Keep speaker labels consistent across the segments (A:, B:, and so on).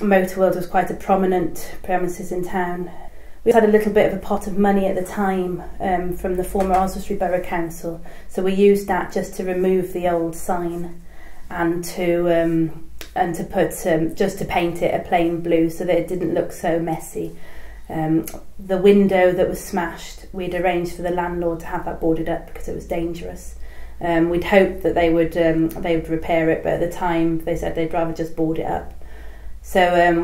A: Motor World was quite a prominent premises in town. We had a little bit of a pot of money at the time from the former Oswestry Borough Council, so we used that just to remove the old sign and to put just to paint it a plain blue so that it didn't look so messy. The window that was smashed, we'd arranged for the landlord to have that boarded up because it was dangerous. We'd hoped that they would repair it, but at the time they said they'd rather just board it up. So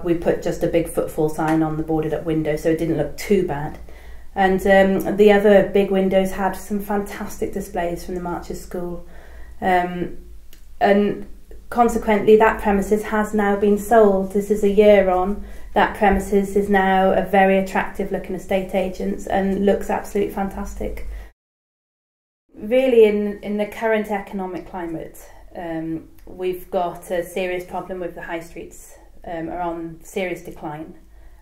A: we put just a big Footfall sign on the boarded up window so it didn't look too bad. And the other big windows had some fantastic displays from the Marches School. And consequently that premises has now been sold. This is a year on. That premises is now a very attractive looking estate agents and looks absolutely fantastic. Really in the current economic climate, we've got a serious problem with the high streets are on serious decline.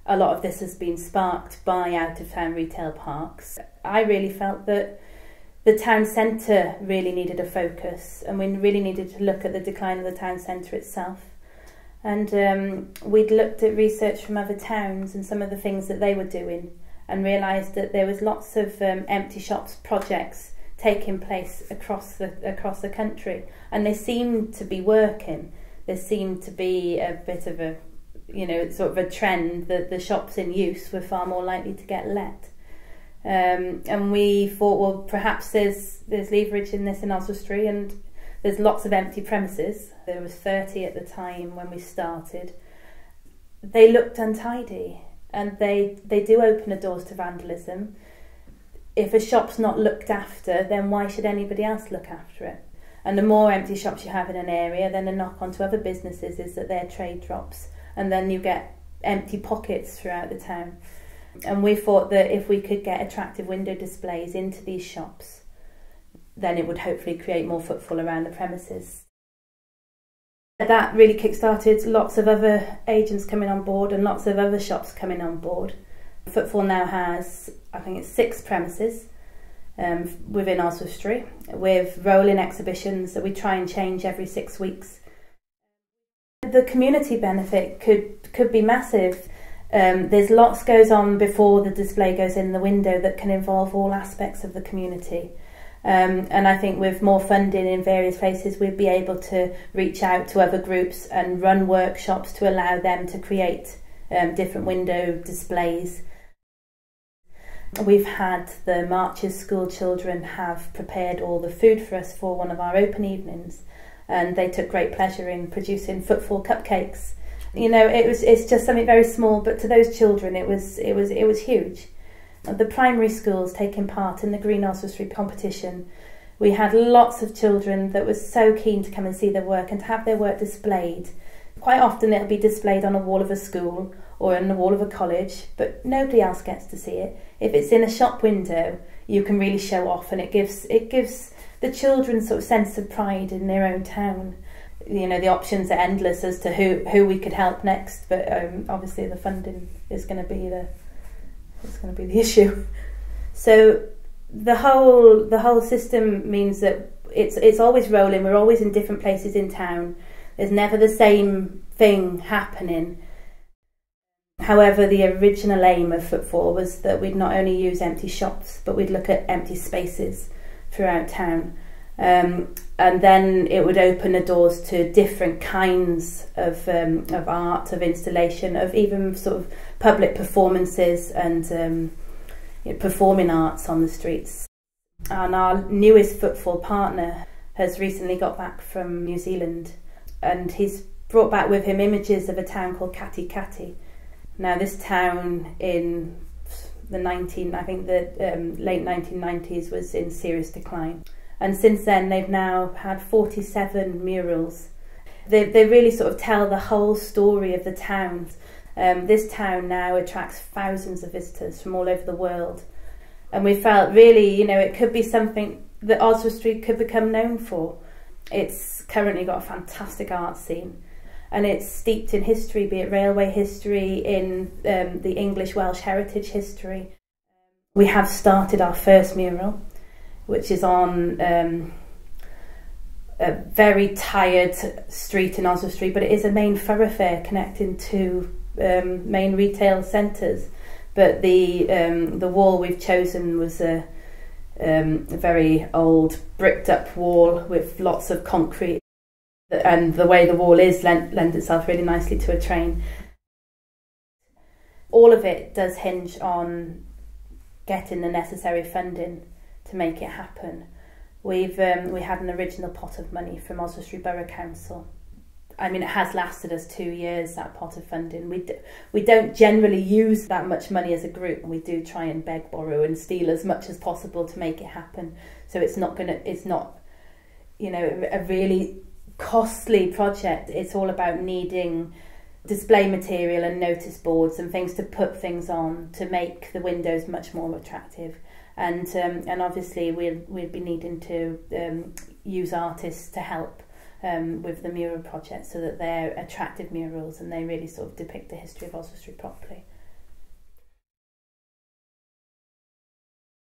A: A lot of this has been sparked by out-of-town retail parks. I really felt that the town centre really needed a focus, and we really needed to look at the decline of the town centre itself. And we'd looked at research from other towns and some of the things that they were doing and realised that there was lots of empty shops projects taking place across the country, and they seemed to be working. There seemed to be a bit of a, sort of a trend that the shops in use were far more likely to get let. And we thought, well, perhaps there's leverage in this in Oswestry, and there's lots of empty premises. There was 30 at the time when we started. They looked untidy, and they do open the doors to vandalism. If a shop's not looked after, then why should anybody else look after it? And the more empty shops you have in an area, then the knock on to other businesses is that their trade drops, and then you get empty pockets throughout the town. And we thought that if we could get attractive window displays into these shops, then it would hopefully create more footfall around the premises. That really kick-started lots of other agents coming on board and lots of other shops coming on board. Footfall now has, I think it's 6 premises within Oswestry, with rolling exhibitions that we try and change every 6 weeks. The community benefit could be massive. There's lots goes on before the display goes in the window that can involve all aspects of the community. And I think with more funding in various places, we'd be able to reach out to other groups and run workshops to allow them to create different window displays. We've had the Marches School children have prepared all the food for us for one of our open evenings, and they took great pleasure in producing Footfall cupcakes. It's just something very small, but to those children it was huge. The primary schools taking part in the Green Oswestry competition, we had lots of children that were so keen to come and see their work and to have their work displayed. Quite often it'll be displayed on a wall of a school or on the wall of a college, but nobody else gets to see it. If it's in a shop window, you can really show off, and it gives the children sort of sense of pride in their own town. The options are endless as to who we could help next, but obviously the funding is going to be the issue. So the whole system means that it's always rolling. We're always in different places in town. There's never the same thing happening. However, the original aim of Footfall was that we'd not only use empty shops, but we'd look at empty spaces throughout town. And then it would open the doors to different kinds of art, of installation, of even sort of public performances and performing arts on the streets. And our newest Footfall partner has recently got back from New Zealand, and he's brought back with him images of a town called Kati Kati. Now this town in the late 1990s was in serious decline. And since then, they've now had 47 murals. They really sort of tell the whole story of the town. This town now attracts thousands of visitors from all over the world. And we felt really, it could be something that Oswestry could become known for. It's currently got a fantastic art scene, and it's steeped in history, be it railway history, in the English-Welsh heritage history. We have started our first mural, which is on a very tired street in Oswestry, but it is a main thoroughfare connecting to main retail centres. But the wall we've chosen was a very old bricked up wall with lots of concrete, and the way the wall is lends itself really nicely to a train. All of it does hinge on getting the necessary funding to make it happen. We had an original pot of money from Oswestry Borough Council. I mean, it has lasted us 2 years, that pot of funding. We don't generally use that much money as a group. We do try and beg, borrow and steal as much as possible to make it happen. So it's not, you know, a really costly project. It's all about needing display material and notice boards and things to put things on to make the windows much more attractive. And obviously we'll be needing to use artists to help with the mural project, so that they're attractive murals and they really sort of depict the history of Oswestry properly.